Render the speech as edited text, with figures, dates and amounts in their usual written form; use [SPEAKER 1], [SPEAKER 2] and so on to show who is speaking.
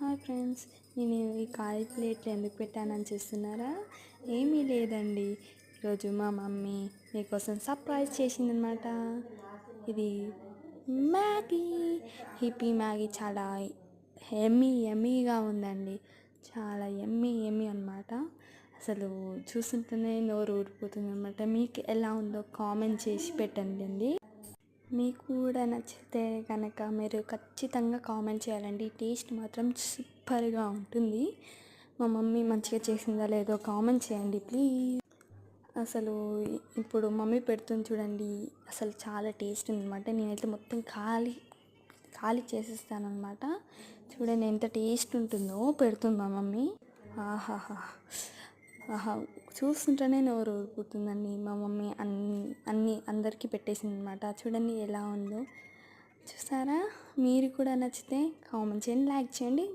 [SPEAKER 1] Hi friends, నేను ఈ ఖాళీ ప్లేట్లు ఎందుకు పెట్టానని చూస్తున్నారా? ఏమీ లేదండి, ఈరోజు మా మమ్మీ మీకోసం సర్ప్రైజ్ చేసిందనమాట. ఇది మ్యాగీ, హిప్పీ మ్యాగీ. చాలా ఎమ్మీగా ఉందండి, చాలా ఎమ్మీ అనమాట. అసలు చూస్తుంటేనే నోరు ఊరిపోతుంది అనమాట. మీకు ఎలా ఉందో కామెంట్ చేసి పెట్టండి. మీకు కూడా నచ్చితే కనుక మీరు ఖచ్చితంగా కామెంట్ చేయాలండి. టేస్ట్ మాత్రం సూపర్గా ఉంటుంది. మా మమ్మీ మంచిగా చేసిందా లేదో కామెంట్ చేయండి ప్లీజ్. అసలు ఇప్పుడు మమ్మీ పెడుతుంది చూడండి, అసలు చాలా టేస్ట్ ఉందన్నమాట. నేనైతే మొత్తం ఖాళీ చేసేస్తాను అనమాట. చూడండి ఎంత టేస్ట్ ఉంటుందో పెడుతుంది మా మమ్మీ. ఆహాహా ఆహా, చూస్తుంటేనే నోరు ఊరిపోతుందండి. మా మమ్మీ అన్నీ అందరికీ పెట్టేసింది అనమాట. చూడండి ఎలా ఉందో, చూసారా? మీరు కూడా నచ్చితే కామెంట్ చేయండి, లైక్ చేయండి.